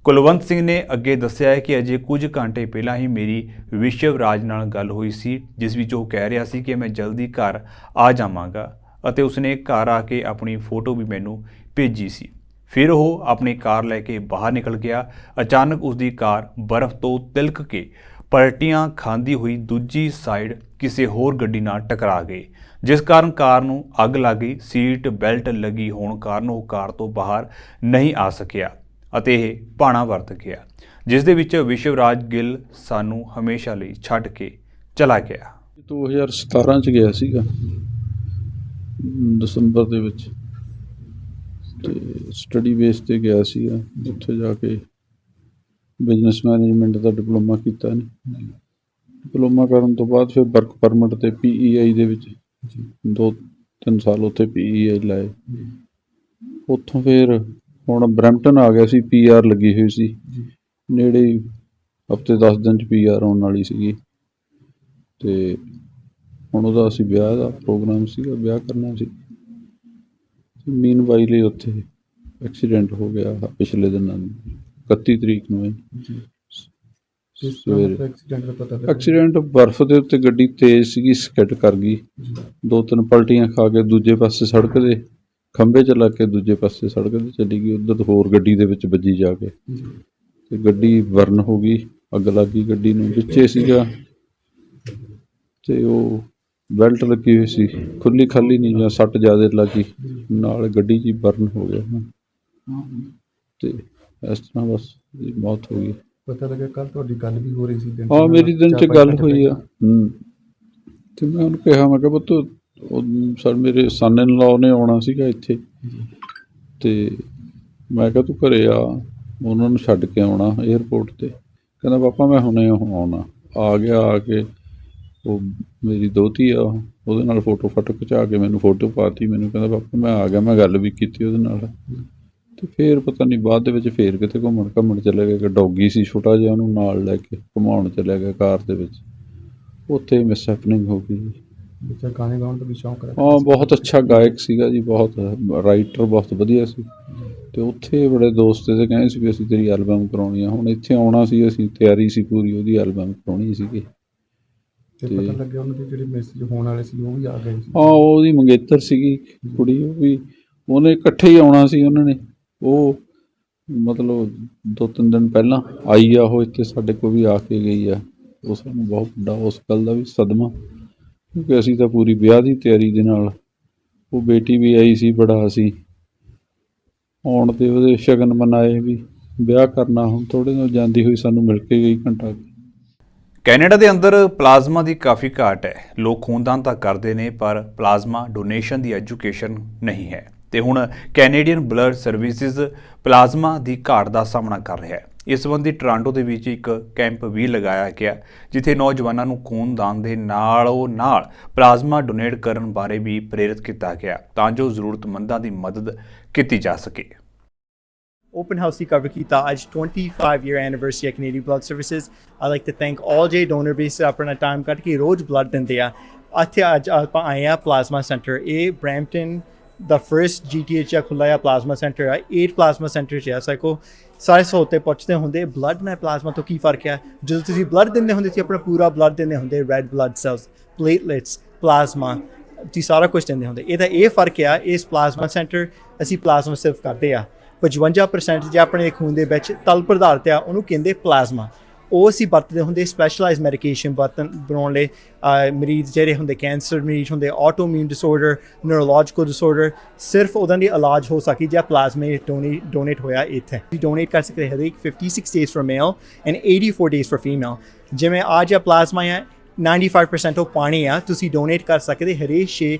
ਕੁਲਵੰਤ ਸਿੰਘ ਨੇ ਅੱਗੇ ਦੱਸਿਆ ਹੈ ਕਿ ਅਜੇ ਕੁਝ ਘੰਟੇ ਪਹਿਲਾਂ ਹੀ ਮੇਰੀ ਵਿਸ਼ਵਰਾਜ ਨਾਲ ਗੱਲ ਹੋਈ ਸੀ, ਜਿਸ ਵਿੱਚ ਉਹ ਕਹਿ ਰਿਹਾ ਸੀ ਕਿ ਮੈਂ ਜਲਦੀ ਘਰ ਆ ਜਾਵਾਂਗਾ ਅਤੇ ਉਸਨੇ ਘਰ ਆ ਕੇ ਆਪਣੀ ਫੋਟੋ ਵੀ ਮੈਨੂੰ ਭੇਜੀ ਸੀ। ਫਿਰ ਉਹ ਆਪਣੀ ਕਾਰ ਲੈ ਕੇ ਬਾਹਰ ਨਿਕਲ ਗਿਆ। ਅਚਾਨਕ ਉਸਦੀ ਕਾਰ ਬਰਫ਼ ਤੋਂ ਤਿਲਕ ਕੇ ਪਲਟੀਆਂ ਖਾਂਦੀ ਹੋਈ ਦੂਜੀ ਸਾਈਡ ਕਿਸੇ ਹੋਰ ਗੱਡੀ ਨਾਲ ਟਕਰਾ ਗਈ, ਜਿਸ ਕਾਰਨ ਕਾਰ ਨੂੰ ਅੱਗ ਲੱਗ ਗਈ। ਸੀਟ ਬੈਲਟ ਲੱਗੀ ਹੋਣ ਕਾਰਨ ਉਹ ਕਾਰ ਤੋਂ ਬਾਹਰ ਨਹੀਂ ਆ ਸਕਿਆ ਅਤੇ ਇਹ ਭਾਣਾ ਵਰਤ ਗਿਆ, ਜਿਸ ਦੇ ਵਿੱਚ ਵਿਸ਼ਵਰਾਜ ਗਿੱਲ ਸਾਨੂੰ ਹਮੇਸ਼ਾ ਲਈ ਛੱਡ ਕੇ ਚਲਾ ਗਿਆ। 2017 'ਚ ਗਿਆ ਸੀਗਾ ਦਸੰਬਰ ਦੇ ਵਿੱਚ, ਤੇ ਸਟੱਡੀ ਬੇਸ 'ਤੇ ਗਿਆ ਸੀਗਾ। ਉੱਥੇ ਜਾ ਕੇ ਬਿਜ਼ਨਸ ਮੈਨੇਜਮੈਂਟ ਦਾ ਡਿਪਲੋਮਾ ਕੀਤਾ ਨੇ। ਡਿਪਲੋਮਾ ਕਰਨ ਤੋਂ ਬਾਅਦ ਫਿਰ ਵਰਕ ਪਰਮਿਟ 'ਤੇ PEI ਦੇ ਵਿੱਚ 2-3 ਸਾਲ ਉੱਥੇ PEI ਲਾਏ। ਉੱਥੋਂ ਫਿਰ ਹੁਣ ਬਰੈਂਪਟਨ ਆ ਗਿਆ ਸੀ। PR ਲੱਗੀ ਹੋਈ ਸੀ ਨੇੜੇ ਹੀ, ਹਫ਼ਤੇ 10 ਦਿਨ 'ਚ PR ਆਉਣ ਵਾਲੀ ਸੀਗੀ। ਅਤੇ ਹੁਣ ਉਹਦਾ ਅਸੀਂ ਵਿਆਹ ਦਾ ਪ੍ਰੋਗਰਾਮ ਸੀਗਾ, ਵਿਆਹ ਕਰਨਾ ਸੀ। ਮੀਨ ਵਾਈਲ ਹੀ ਉੱਥੇ ਐਕਸੀਡੈਂਟ ਹੋ ਗਿਆ ਪਿਛਲੇ ਦਿਨਾਂ ਨੂੰ। 31 ਤਰੀਕ ਨੂੰ ਹੈ ਕਿਸ ਸਵੇਰੇ। ਤਰ੍ਹਾਂ ਦਾ ਐਕਸੀਡੈਂਟ ਦਾ ਪਤਾ ਲੱਗਾ? ਐਕਸੀਡੈਂਟ ਬਰਫ਼ ਦੇ ਉੱਤੇ ਗੱਡੀ ਤੇਜ਼ ਸੀਗੀ, ਸਕਿਡ ਕਰ ਗਈ, 2-3 ਪਲਟੀਆਂ ਖਾ ਕੇ ਦੂਜੇ ਪਾਸੇ ਸੜਕ ਦੇ ਖੰਭੇ 'ਚ ਲੱਗ ਕੇ ਦੂਜੇ ਪਾਸੇ ਸੜਕ 'ਤੇ ਚਲੀ ਗਈ, ਉੱਧਰ ਹੋਰ ਗੱਡੀ ਦੇ ਵਿੱਚ ਵੱਜੀ ਜਾ ਕੇ ਤੇ ਗੱਡੀ ਬਰਨ ਹੋ ਗਈ, ਅੱਗ ਲੱਗ ਗਈ ਗੱਡੀ ਨੂੰ, ਵਿੱਚੇ ਸੀਗਾ ਤੇ ਉਹ ਬੈਲਟ ਲੱਗੀ ਹੋਈ ਸੀ, ਖੁੱਲੀ ਖਾਲੀ ਨਹੀਂ ਜਾਂ ਸੱਟ ਜ਼ਿਆਦਾ ਲੱਗੀ, ਨਾਲ ਗੱਡੀ 'ਚ ਹੀ ਬਰਨ ਹੋ ਗਿਆ ਤੇ ਇਸ ਤਰ੍ਹਾਂ ਬਸ ਇਹਦੀ ਮੌਤ ਹੋ ਗਈ। ਪਤਾ ਲੱਗਾ ਕੱਲ ਤੁਹਾਡੀ ਗੱਲ ਵੀ ਹੋ ਰਹੀ ਸੀ ਦਿਨ 'ਚ ਹਾਂ, ਮੇਰੀ ਦਿਨ 'ਚ 4-5 ਗੱਲ ਘੰਟੇ ਹੋਈ ਆ। ਤੇ ਮੈਂ ਉਹਨੂੰ ਕਿਹਾ, ਮੈਂ ਕਿਹਾ ਪੁੱਤ ਸਰ ਮੇਰੇ ਸਨ ਇਨ ਲਾਅ ਨੇ ਆਉਣਾ ਸੀਗਾ ਇੱਥੇ ਤੇ ਮੈਂ ਕਿਹਾ ਤੂੰ ਘਰੇ ਆ, ਉਹਨਾਂ ਨੂੰ ਛੱਡ ਕੇ ਆਉਣਾ ਏਅਰਪੋਰਟ 'ਤੇ। ਕਹਿੰਦਾ ਪਾਪਾ ਮੈਂ ਹੁਣੇ ਆਉਣਾ। ਆ ਗਿਆ, ਆ ਕੇ ਉਹ ਮੇਰੀ ਦੋਹਤੀ ਆ, ਉਹਦੇ ਨਾਲ ਫੋਟੋ ਫਾਟੋ ਖਿਚਾ ਕੇ ਮੈਨੂੰ ਫੋਟੋ ਪਾਤੀ, ਮੈਨੂੰ ਕਹਿੰਦਾ ਪਾਪਾ ਮੈਂ ਆ ਗਿਆ, ਮੈਂ ਗੱਲ ਵੀ ਕੀਤੀ ਉਹਦੇ ਨਾਲ। ਤੇ ਫਿਰ ਪਤਾ ਨਹੀਂ ਬਾਅਦ ਦੇ ਵਿੱਚ ਫਿਰ ਕਿਤੇ ਘੁੰਮਣ ਚਲੇ ਗਏ, ਕਿ ਡੌਗੀ ਸੀ ਛੋਟਾ ਜਿਹਾ, ਉਹਨੂੰ ਨਾਲ ਲੈ ਕੇ ਘੁਮਾਉਣ ਚਲੇ ਗਏ ਕਾਰ ਦੇ ਵਿੱਚ, ਉੱਥੇ ਮਿਸ ਹੈਪਨਿੰਗ ਹੋ ਗਈ। ਬੱਚਾ ਗਾਣੇ ਗਾਉਣ ਦਾ ਵੀ ਸ਼ੌਂਕ ਰੱਖਦਾ ਹਾਂ, ਸੀ। ਬਹੁਤ ਅੱਛਾ ਗਾਇਕ ਸੀਗਾ ਜੀ, ਬਹੁਤ ਰਾਈਟਰ ਬਹੁਤ ਵਧੀਆ ਸੀ ਤੇ ਉੱਥੇ ਬੜੇ ਦੋਸਤ ਇਹਦੇ ਕਹਿੰਦੇ ਸੀ ਵੀ ਅਸੀਂ ਤੇਰੀ ਐਲਬਮ ਕਰਾਉਣੀ ਆ। ਹੁਣ ਇੱਥੇ ਆਉਣਾ ਸੀ, ਅਸੀਂ ਤਿਆਰੀ ਸੀ ਪੂਰੀ, ਉਹਦੀ ਐਲਬਮ ਕਰਾਉਣੀ ਸੀਗੀ। ਤੇ ਪਤਾ ਲੱਗਿਆ ਉਹਨਾਂ ਦੇ ਜਿਹੜੇ ਮੈਸੇਜ ਹੋਣ ਵਾਲੇ ਸੀ ਉਹ ਵੀ ਆ ਗਏ ਸੀ। ਹਾਂ, ਉਹਦੀ ਮੰਗੇਤਰ ਸੀਗੀ ਕੁੜੀ, ਉਹ ਵੀ ਉਹਨੇ ਇਕੱਠੇ ਹੀ ਆਉਣਾ ਸੀ ਉਹਨਾਂ ਨੇ। ਉਹ ਮਤਲਬ 2-3 ਦਿਨ ਪਹਿਲਾਂ ਆਈ ਆ ਉਹ ਇੱਥੇ ਸਾਡੇ ਕੋਲ ਵੀ ਆ ਕੇ ਗਈ ਆ। ਉਹ ਸਾਨੂੰ ਬਹੁਤ ਵੱਡਾ ਉਸ ਗੱਲ ਦਾ ਵੀ ਸਦਮਾ, ਕਿਉਂਕਿ ਅਸੀਂ ਤਾਂ ਪੂਰੀ ਵਿਆਹ ਦੀ ਤਿਆਰੀ ਦੇ ਨਾਲ, ਉਹ ਬੇਟੀ ਵੀ ਆਈ ਸੀ, ਬੜਾ ਅਸੀਂ ਆਉਣ 'ਤੇ ਉਹਦੇ ਸ਼ਗਨ ਮਨਾਏ ਵੀ ਵਿਆਹ ਕਰਨਾ। ਹੁਣ ਥੋੜ੍ਹੇ ਦਿਨ ਜਾਂਦੀ ਹੋਈ ਸਾਨੂੰ ਮਿਲ ਕੇ ਗਈ ਘੰਟਾ। ਕੈਨੇਡਾ ਦੇ ਅੰਦਰ ਪਲਾਜ਼ਮਾ ਦੀ ਕਾਫੀ ਘਾਟ ਹੈ। ਲੋਕ ਖੂਨਦਾਨ ਤਾਂ ਕਰਦੇ ਨੇ, ਪਰ ਪਲਾਜ਼ਮਾ ਡੋਨੇਸ਼ਨ ਦੀ ਐਜੂਕੇਸ਼ਨ ਨਹੀਂ ਹੈ ਤੇ ਹੁਣ ਕੈਨੇਡੀਅਨ ਬਲੱਡ ਸਰਵਿਸਿਜ਼ ਪਲਾਜ਼ਮਾ ਦੀ ਘਾਟ ਦਾ ਸਾਹਮਣਾ ਕਰ ਰਿਹਾ ਹੈ। ਇਸ ਸੰਬੰਧੀ ਟੋਰਾਂਟੋ ਦੇ ਵਿੱਚ ਇੱਕ ਕੈਂਪ ਵੀ ਲਗਾਇਆ ਗਿਆ, ਜਿੱਥੇ ਨੌਜਵਾਨਾਂ ਨੂੰ ਖੂਨਦਾਨ ਦੇ ਨਾਲ ਪਲਾਜ਼ਮਾ ਡੋਨੇਟ ਕਰਨ ਬਾਰੇ ਵੀ ਪ੍ਰੇਰਿਤ ਕੀਤਾ ਗਿਆ, ਤਾਂ ਜੋ ਜ਼ਰੂਰਤਮੰਦਾਂ ਦੀ ਮਦਦ ਕੀਤੀ ਜਾ ਸਕੇ। Open house ਦੀ cover ਕੀਤਾ ਅੱਜ 25 year anniversary of Canadian Blood Services. I'd like to thank all ਜੇ donor base ਆਪਣਾ ਟਾਈਮ ਕੱਢ ਕੇ ਰੋਜ਼ ਬਲੱਡ ਦਿੰਦੇ ਆ। ਇੱਥੇ ਅੱਜ ਆਪਾਂ ਆਏ ਆ ਪਲਾਜ਼ਮਾ ਸੈਂਟਰ, ਇਹ ਬਰੈਂਪਟਨ ਦਾ ਫਰਸਟ GTA ਖੁੱਲ੍ਹਾ ਆ ਪਲਾਜ਼ਮਾ ਸੈਂਟਰ ਆ। 8 ਪਲਾਜ਼ਮਾ ਸੈਂਟਰ 'ਚ ਆ। ਸਾਈਕੋ ਸਾਰੇ ਸਹੂਲਤਾਂ ਪੁੱਛਦੇ ਹੁੰਦੇ ਬਲੱਡ ਨਾਲ ਪਲਾਜ਼ਮਾ ਤੋਂ ਕੀ ਫਰਕ ਆ। ਜਦੋਂ ਤੁਸੀਂ ਬਲੱਡ ਦਿੰਦੇ ਹੁੰਦੇ ਸੀ, ਆਪਣਾ ਪੂਰਾ ਬਲੱਡ ਦਿੰਦੇ ਹੁੰਦੇ, red blood cells, platelets, plasma, ਤੁਸੀਂ ਸਾਰਾ ਕੁਝ ਦਿੰਦੇ ਹੁੰਦੇ। ਇਹਦਾ ਇਹ ਫਰਕ ਆ, ਇਸ ਪਲਾਜ਼ਮਾ ਸੈਂਟਰ ਅਸੀਂ ਪਲਾਜ਼ਮਾ ਸਿਰਫ ਕਰਦੇ ਆ। 55% ਜੇ ਆਪਣੇ ਖੂਨ ਦੇ ਵਿੱਚ ਤਲ ਪਦਾਰਥ ਆ, ਉਹਨੂੰ ਕਹਿੰਦੇ ਪਲਾਜ਼ਮਾ। ਉਹ ਅਸੀਂ ਵਰਤਦੇ ਹੁੰਦੇ ਸਪੈਸ਼ਲਾਈਜ਼ ਮੈਡੀਕੇਸ਼ਨ ਬਣਾਉਣ ਲਈ। ਮਰੀਜ਼ ਜਿਹੜੇ ਹੁੰਦੇ ਕੈਂਸਰ ਮਰੀਜ਼ ਹੁੰਦੇ, ਆਟੋਇਮਿਊਨ ਡਿਸਆਰਡਰ, ਨਿਊਰੋਲੋਜੀਕਲ ਡਿਸਆਰਡਰ, ਸਿਰਫ ਉਹਨਾਂ ਦੀ ਇਲਾਜ ਹੋ ਸਕੀ ਜੇ ਪਲਾਜ਼ਮੇ ਡੋਨੇਟ ਹੋਇਆ ਇੱਥੇ। ਤੁਸੀਂ ਡੋਨੇਟ ਕਰ ਸਕਦੇ ਹਰੇਕ 56 days for male and 84 days for female। ਜਿਵੇਂ ਅੱਜ ਪਲਾਜ਼ਮਾ ਆ 95% ਉਹ ਪਾਣੀ ਆ, ਤੁਸੀਂ ਡੋਨੇਟ ਕਰ ਸਕਦੇ ਹਰੇਕ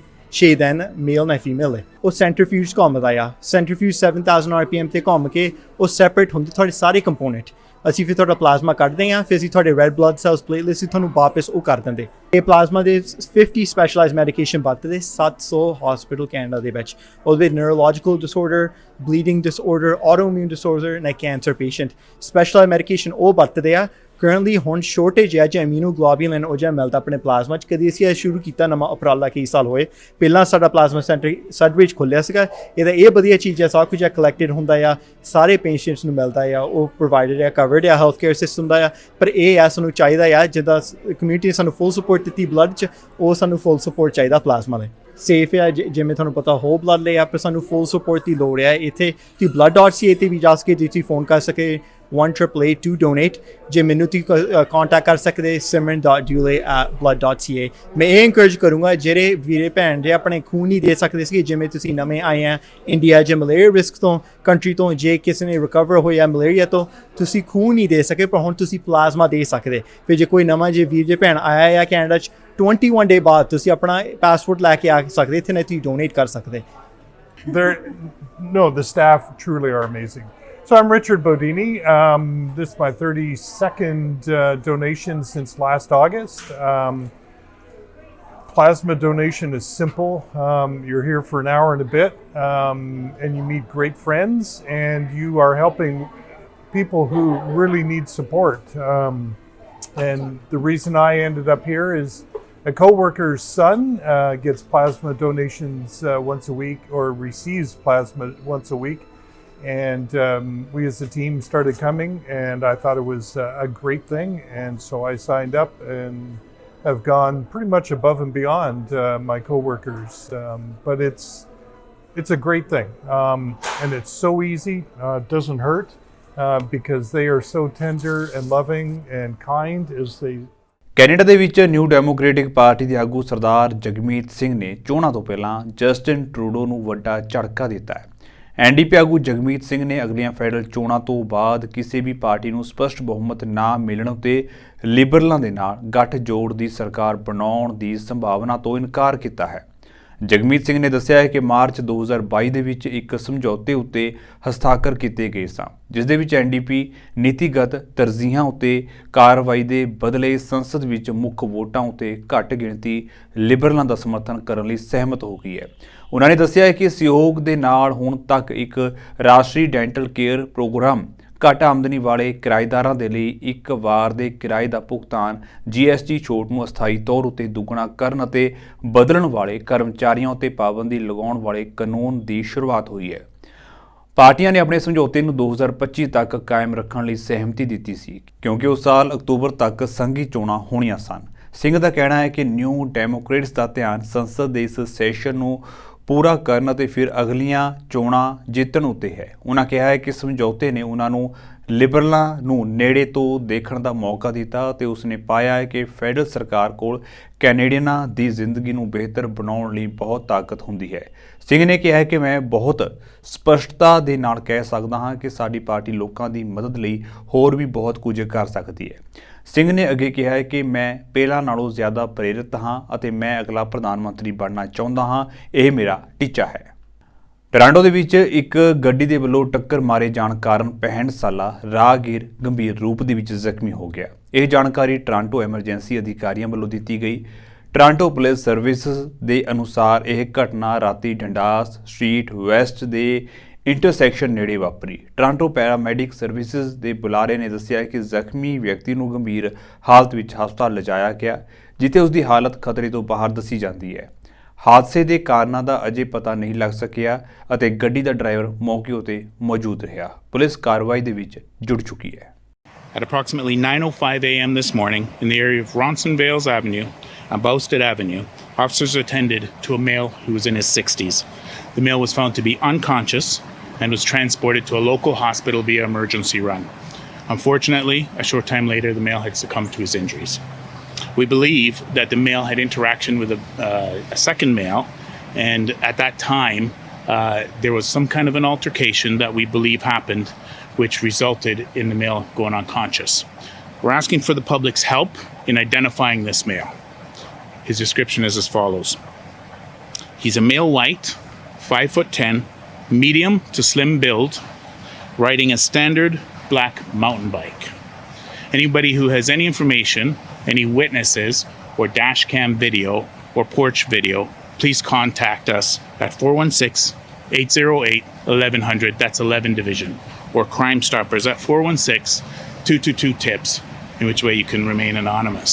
6 ਦਿਨ ਮੇਲ ਨਾ ਫੀਮੇਲ ਹੈ। ਉਹ ਸੈਂਟਰੀਫਿਊਜ ਘੁੰਮਦਾ ਆ। ਸੈਂਟਰੀਫਿਊਜ 7000 RPM ਤੇ ਘੁੰਮ ਕੇ ਉਹ ਸੈਪਰੇਟ ਹੁੰਦੇ ਤੁਹਾਡੇ ਸਾਰੇ ਕੰਪੋਨੈਂਟ। ਅਸੀਂ ਫਿਰ ਤੁਹਾਡਾ ਪਲਾਜ਼ਮਾ ਕੱਢਦੇ ਹਾਂ, ਫਿਰ ਅਸੀਂ ਤੁਹਾਡੇ ਰੈੱਡ ਬਲੱਡ ਸੈਲਸ, ਪਲੇਟਲੈਟਸ ਤੁਹਾਨੂੰ ਵਾਪਸ ਉਹ ਕਰ ਦਿੰਦੇ। ਇਹ ਪਲਾਜ਼ਮਾ ਦੇ 50 ਸਪੈਸ਼ਲਾਈਜ਼ ਮੈਡੀਕੇਸ਼ਨ ਵਰਤਦੇ 700 ਹਸਪੀਟਲ ਕੈਨੇਡਾ ਦੇ ਵਿੱਚ। ਉਹਦੇ ਵਿੱਚ neurological disorder, bleeding disorder, autoimmune disorder ਨਾ ਕੈਂਸਰ ਪੇਸ਼ੈਂਟ ਸਪੈਸ਼ਲਾਈਜ਼ ਮੈਡੀਕੇਸ਼ਨ ਉਹ ਵਰਤਦੇ ਆ। ਕਰੰਟਲੀ ਹੁਣ ਸ਼ੋਰਟੇਜ ਹੈ ਜੇ ਇਮਿਊਨੋਗਲੋਬੂਲਿਨ ਉਹ ਜਿਹਾ ਮਿਲਦਾ ਆਪਣੇ ਪਲਾਜ਼ਮਾ 'ਚ। ਕਦੀ ਅਸੀਂ ਇਹ ਸ਼ੁਰੂ ਕੀਤਾ ਨਵਾਂ ਉਪਰਾਲਾ ਕਈ ਸਾਲ ਹੋਏ ਪਹਿਲਾਂ। ਸਾਡਾ ਪਲਾਜ਼ਮਾ ਸੈਂਟਰ ਸਟਲੁਜ ਖੋਲ੍ਹਿਆ ਸੀਗਾ। ਇਹਦਾ ਇਹ ਵਧੀਆ ਚੀਜ਼ ਹੈ, ਸਭ ਕੁਝ ਕਲੈਕਟਡ ਹੁੰਦਾ ਆ, ਸਾਰੇ ਪੇਸ਼ੈਂਟਸ ਨੂੰ ਮਿਲਦਾ ਆ, ਉਹ ਪ੍ਰੋਵਾਈਡਡ ਆ, ਕਵਰਡ ਆ ਹੈਲਥ ਕੇਅਰ ਸਿਸਟਮ ਦਾ ਆ। ਪਰ ਇਹ ਆ ਸਾਨੂੰ ਚਾਹੀਦਾ ਆ, ਜਿੱਦਾਂ ਕਮਿਊਨਿਟੀ ਨੇ ਸਾਨੂੰ ਫੁੱਲ ਸਪੋਰਟ ਦਿੱਤੀ ਬਲੱਡ 'ਚ, ਉਹ ਸਾਨੂੰ ਫੁੱਲ ਸਪੋਰਟ ਚਾਹੀਦਾ ਪਲਾਜ਼ਮਾ ਲਈ। ਸੇਫ ਆ ਜਿਵੇਂ ਤੁਹਾਨੂੰ ਪਤਾ ਹੋ ਬਲੱਡ ਲਈ ਆ, ਪਰ ਸਾਨੂੰ ਫੁੱਲ ਸਪੋਰਟ ਦੀ ਲੋੜ ਆ। ਇੱਥੇ ਤੁਸੀਂ blood.ca 'ਤੇ ਵੀ ਜਾ ਸਕੇ, ਜੇ ਤੁਸੀਂ ਫੋਨ ਕਰ ਸਕੇ 1-888-2-DONATE। ਜੇ ਮੈਨੂੰ ਤੁਸੀਂ ਕੰਟੈਕਟ ਕਰ ਸਕਦੇ simran.dule@blood.ca। ਮੈਂ ਇਹ ਇਨਕਰੇਜ ਕਰੂੰਗਾ ਜਿਹੜੇ ਵੀਰੇ ਭੈਣ ਜੇ ਆਪਣੇ ਖੂਨ ਨਹੀਂ ਦੇ ਸਕਦੇ ਸੀ, ਜਿਵੇਂ ਤੁਸੀਂ ਨਵੇਂ ਆਏ ਆ ਇੰਡੀਆ 'ਚ ਮਲੇਰੀਆ ਰਿਸਕ ਤੋਂ ਕੰਟਰੀ ਤੋਂ, ਜੇ ਕਿਸੇ ਨੇ ਰਿਕਵਰ ਹੋਇਆ ਮਲੇਰੀਆ ਤੋਂ, ਤੁਸੀਂ ਖੂਨ ਨਹੀਂ ਦੇ ਸਕੇ, ਪਰ ਹੁਣ ਤੁਸੀਂ ਪਲਾਜ਼ਮਾ ਦੇ ਸਕਦੇ। ਫਿਰ ਜੇ ਕੋਈ ਨਵਾਂ ਜੇ ਵੀਰ ਜੇ ਭੈਣ ਆਇਆ ਆ ਕੈਨੇਡਾ 'ਚ 21 ਡੇ ਬਾਅਦ ਤੁਸੀਂ ਆਪਣਾ ਪਾਸਪੋਰਟ ਲੈ ਕੇ ਆ ਸਕਦੇ, ਇੱਥੇ ਨਹੀਂ ਤੁਸੀਂ ਡੋਨੇਟ ਕਰ ਸਕਦੇ। No, the staff truly are amazing. So I'm Richard Bodini. This is my 32nd donation since last August. Plasma donation is simple. You're here for an hour and a bit, and you meet great friends, and you are helping people who really need support. And the reason I ended up here is a co-worker's son gets plasma donations once a week, or receives plasma once a week. And we as a team started coming, and I thought it was a great thing. And so I signed up and have gone pretty much above and beyond my coworkers. But it's a great thing. And it's so easy, it doesn't hurt because they are so tender and loving and kind as they Canada ਦੇ ਵਿੱਚ new democratic party ਦੇ ਆਗੂ ਸਰਦਾਰ ਜਗਮੀਤ ਸਿੰਘ ਨੇ ਚੋਣਾਂ ਤੋਂ ਪਹਿਲਾਂ Justin Trudeau ਨੂੰ ਵੱਡਾ ਝਟਕਾ ਦਿੱਤਾ ਹੈ। ਐਨਡੀਪੀ ਆਗੂ ਜਗਮੀਤ ਸਿੰਘ ਨੇ ਅਗਲੀਆਂ ਫੈਡਰਲ ਚੋਣਾਂ ਤੋਂ ਬਾਅਦ ਕਿਸੇ ਵੀ ਪਾਰਟੀ ਨੂੰ ਸਪਸ਼ਟ ਬਹੁਮਤ ਨਾ ਮਿਲਣ ਉੱਤੇ ਲਿਬਰਲਾਂ ਦੇ ਨਾਲ ਗੱਠਜੋੜ ਦੀ ਸਰਕਾਰ ਬਣਾਉਣ ਦੀ ਸੰਭਾਵਨਾ ਤੋਂ ਇਨਕਾਰ ਕੀਤਾ ਹੈ। ਜਗਮੀਤ ਸਿੰਘ ਨੇ ਦੱਸਿਆ ਹੈ ਕਿ ਮਾਰਚ 2022 ਦੇ ਵਿੱਚ ਇੱਕ ਸਮਝੌਤੇ ਉੱਤੇ ਹਸਤਾਖਰ ਕੀਤੇ ਗਏ ਸਨ, ਜਿਸ ਦੇ ਵਿੱਚ ਐਨਡੀਪੀ ਨੀਤੀਗਤ ਤਰਜੀਹਾਂ ਉੱਤੇ ਕਾਰਵਾਈ ਦੇ ਬਦਲੇ ਸੰਸਦ ਵਿੱਚ ਮੁੱਖ ਵੋਟਾਂ ਉੱਤੇ ਘੱਟ ਗਿਣਤੀ ਲਿਬਰਲਾਂ ਦਾ ਸਮਰਥਨ ਕਰਨ ਲਈ ਸਹਿਮਤ ਹੋ ਗਈ ਹੈ। ਉਹਨਾਂ ਨੇ ਦੱਸਿਆ ਹੈ ਕਿ ਸਹਿਯੋਗ ਦੇ ਨਾਲ ਹੁਣ ਤੱਕ ਇੱਕ ਰਾਸ਼ਟਰੀ ਡੈਂਟਲ ਕੇਅਰ ਪ੍ਰੋਗਰਾਮ, ਘੱਟ ਆਮਦਨੀ ਵਾਲੇ ਕਿਰਾਏਦਾਰਾਂ ਦੇ ਲਈ ਇੱਕ ਵਾਰ ਦੇ ਕਿਰਾਏ ਦਾ ਭੁਗਤਾਨ, GST ਛੋਟ ਨੂੰ ਅਸਥਾਈ ਤੌਰ ਉੱਤੇ ਦੁੱਗਣਾ ਕਰਨ ਅਤੇ ਬਦਲਣ ਵਾਲੇ ਕਰਮਚਾਰੀਆਂ ਉੱਤੇ ਪਾਬੰਦੀ ਲਗਾਉਣ ਵਾਲੇ ਕਾਨੂੰਨ ਦੀ ਸ਼ੁਰੂਆਤ ਹੋਈ ਹੈ। ਪਾਰਟੀਆਂ ਨੇ ਆਪਣੇ ਸਮਝੌਤੇ ਨੂੰ 2025 ਤੱਕ ਕਾਇਮ ਰੱਖਣ ਲਈ ਸਹਿਮਤੀ ਦਿੱਤੀ ਸੀ, ਕਿਉਂਕਿ ਉਸ ਸਾਲ ਅਕਤੂਬਰ ਤੱਕ ਸੰਘੀ ਚੋਣਾਂ ਹੋਣੀਆਂ ਸਨ। ਸਿੰਘ ਦਾ ਕਹਿਣਾ ਹੈ ਕਿ ਨਿਊ ਡੈਮੋਕ੍ਰੇਟਸ ਦਾ ਧਿਆਨ ਸੰਸਦ ਦੇ ਇਸ ਸੈਸ਼ਨ ਨੂੰ ਪੂਰਾ ਕਰਨ ਅਤੇ ਫਿਰ ਅਗਲੀਆਂ ਚੋਣਾਂ ਜਿੱਤਣ ਉੱਤੇ ਹੈ। ਉਹਨਾਂ ਕਿਹਾ ਹੈ ਕਿ ਸਮਝੌਤੇ ਨੇ ਉਹਨਾਂ ਨੂੰ ਲਿਬਰਲਾਂ ਨੂੰ ਨੇੜੇ ਤੋਂ ਦੇਖਣ ਦਾ ਮੌਕਾ ਦਿੱਤਾ ਅਤੇ ਉਸਨੇ ਪਾਇਆ ਹੈ ਕਿ ਫੈਡਰਲ ਸਰਕਾਰ ਕੋਲ ਕੈਨੇਡੀਅਨਾਂ ਦੀ ਜ਼ਿੰਦਗੀ ਨੂੰ ਬਿਹਤਰ ਬਣਾਉਣ ਲਈ ਬਹੁਤ ਤਾਕਤ ਹੁੰਦੀ ਹੈ। ਸਿੰਘ ਨੇ ਕਿਹਾ ਹੈ ਕਿ ਮੈਂ ਬਹੁਤ ਸਪਸ਼ਟਤਾ ਦੇ ਨਾਲ ਕਹਿ ਸਕਦਾ ਹਾਂ ਕਿ ਸਾਡੀ ਪਾਰਟੀ ਲੋਕਾਂ ਦੀ ਮਦਦ ਲਈ ਹੋਰ ਵੀ ਬਹੁਤ ਕੁਝ ਕਰ ਸਕਦੀ ਹੈ। ਸਿੰਘ ਨੇ ਅੱਗੇ ਕਿਹਾ ਹੈ ਕਿ ਮੈਂ ਪਹਿਲਾਂ ਨਾਲੋਂ ਜ਼ਿਆਦਾ ਪ੍ਰੇਰਿਤ ਹਾਂ ਅਤੇ ਮੈਂ ਅਗਲਾ ਪ੍ਰਧਾਨ ਮੰਤਰੀ ਬਣਨਾ ਚਾਹੁੰਦਾ ਹਾਂ। ਇਹ ਮੇਰਾ ਟੀਚਾ ਹੈ। ਟੋਰਾਂਟੋ ਦੇ ਵਿੱਚ ਇੱਕ ਗੱਡੀ ਦੇ ਵੱਲੋਂ ਟੱਕਰ ਮਾਰੇ ਜਾਣ ਕਾਰਨ 65 ਸਾਲਾ ਰਾਹਗੀਰ ਗੰਭੀਰ ਰੂਪ ਦੇ ਵਿੱਚ ਜ਼ਖਮੀ ਹੋ ਗਿਆ। ਇਹ ਜਾਣਕਾਰੀ ਟੋਰਾਂਟੋ ਐਮਰਜੈਂਸੀ ਅਧਿਕਾਰੀਆਂ ਵੱਲੋਂ ਦਿੱਤੀ ਗਈ। ਟੋਰਾਂਟੋ ਪੁਲਿਸ ਸਰਵਿਸਿਜ਼ ਦੇ ਅਨੁਸਾਰ ਇਹ ਘਟਨਾ ਰਾਤੀ ਡੰਡਾਸ ਸਟਰੀਟ ਵੈਸਟ ਦੇ ਇੰਟਰਸੈਕਸ਼ਨ ਨੇੜੇ ਵਾਪਰੀ। ਟੋਰਾਂਟੋ ਪੈਰਾਮੈਡਿਕ ਸਰਵਿਸਿਜ਼ ਦੇ ਬੁਲਾਰੇ ਨੇ ਦੱਸਿਆ ਕਿ ਜ਼ਖਮੀ ਵਿਅਕਤੀ ਨੂੰ ਗੰਭੀਰ ਹਾਲਤ ਵਿੱਚ ਹਸਪਤਾਲ ਲਿਜਾਇਆ ਗਿਆ, ਜਿੱਥੇ ਉਸ ਦੀ ਹਾਲਤ ਖਤਰੇ ਤੋਂ ਬਾਹਰ ਦੱਸੀ ਜਾਂਦੀ ਹੈ। ਹਾਦਸੇ ਦੇ ਕਾਰਨਾਂ ਦਾ ਅਜੇ ਪਤਾ ਨਹੀਂ ਲੱਗ ਸਕਿਆ ਅਤੇ ਗੱਡੀ ਦਾ ਡਰਾਈਵਰ ਮੌਕੇ ਉੱਤੇ ਮੌਜੂਦ ਰਿਹਾ। ਪੁਲਿਸ ਕਾਰਵਾਈ ਦੇ ਵਿੱਚ ਜੁੜ ਚੁੱਕੀ ਹੈ। At approximately 9:05 a.m. this morning, in the area of Ronsonvales Avenue and Bousted Avenue, officers attended to a male who was in his 60s. The male was found to be unconscious and was transported to a local hospital via emergency run. Unfortunately, a short time later, the male had succumbed to his injuries. We believe that the male had interaction with a second male, and at that time, there was some kind of an altercation that we believe happened, which resulted in the male going unconscious. We're asking for the public's help in identifying this male. His description is as follows. He's a male white, 5'10", medium to slim build, riding a standard black mountain bike. Anybody who has any information, any witnesses or dash cam video or porch video, please contact us at 416-808-1100, that's 11 Division, or Crime Stoppers at 416-222-TIPS, in which way you can remain anonymous.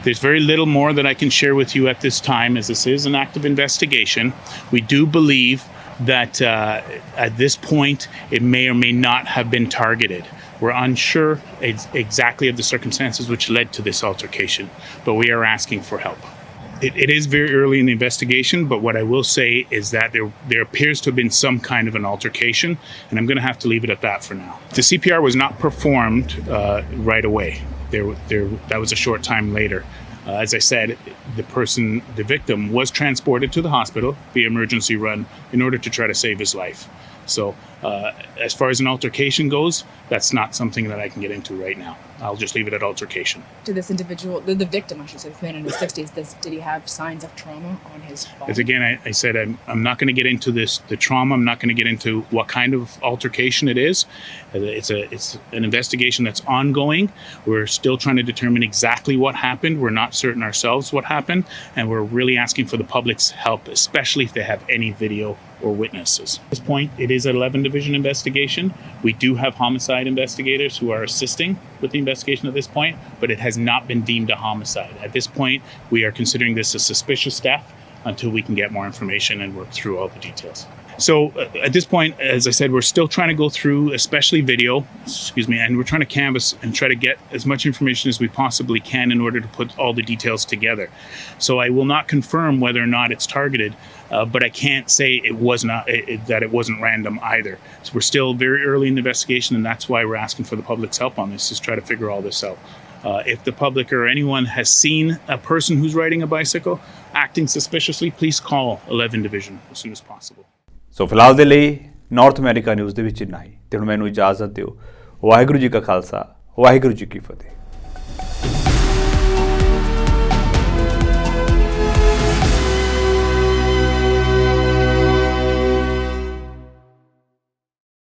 There's very little more that I can share with you at this time, as this is an active investigation. We do believe that at this point it may or may not have been targeted. We're unsure exactly of the circumstances which led to this altercation, but we are asking for help. It is very early in the investigation, but what I will say is that there appears to have been some kind of an altercation, and I'm going to have to leave it at that for now. The CPR was not performed right away. That was a short time later. As I said, the victim was transported to the hospital via emergency run in order to try to save his life. So as far as an altercation goes, that's not something that I can get into right now. I'll just leave it at altercation. To this individual, the victim, I should say, the man in his 60s, did he have signs of trauma on his body? As again, I said, I'm not going to get into the trauma. I'm not going to get into what kind of altercation it is. It's an investigation that's ongoing. We're still trying to determine exactly what happened. We're not certain ourselves what happened, and we're really asking for the public's help, especially if they have any video or witnesses. At this point, it is an 11 Division investigation. We do have homicide investigators who are assisting with the investigation at this point, but it has not been deemed a homicide. At this point, we are considering this a suspicious death until we can get more information and work through all the details. So at this point, as I said, we're still trying to go through, especially video, and we're trying to canvass and try to get as much information as we possibly can in order to put all the details together. So I will not confirm whether or not it's targeted, but I can't say it was not that it wasn't random either. So we're still very early in the investigation, and that's why we're asking for the public's help on this, is try to figure all this out. If the public or anyone has seen a person who's riding a bicycle acting suspiciously, please call 11 Division as soon as possible. ਸੋ ਫਿਲਹਾਲ ਦੇ ਲਈ north America news ਦੇ ਵਿੱਚ ਇੰਨਾ ਹੀ। ਤੇ ਹੁਣ ਮੈਨੂੰ ਇਜਾਜ਼ਤ ਦਿਓ। ਵਾਹਿਗੁਰੂ ਜੀ ਕਾ ਖਾਲਸਾ, ਵਾਹਿਗੁਰੂ ਜੀ ਕੀ ਫਤਿਹ।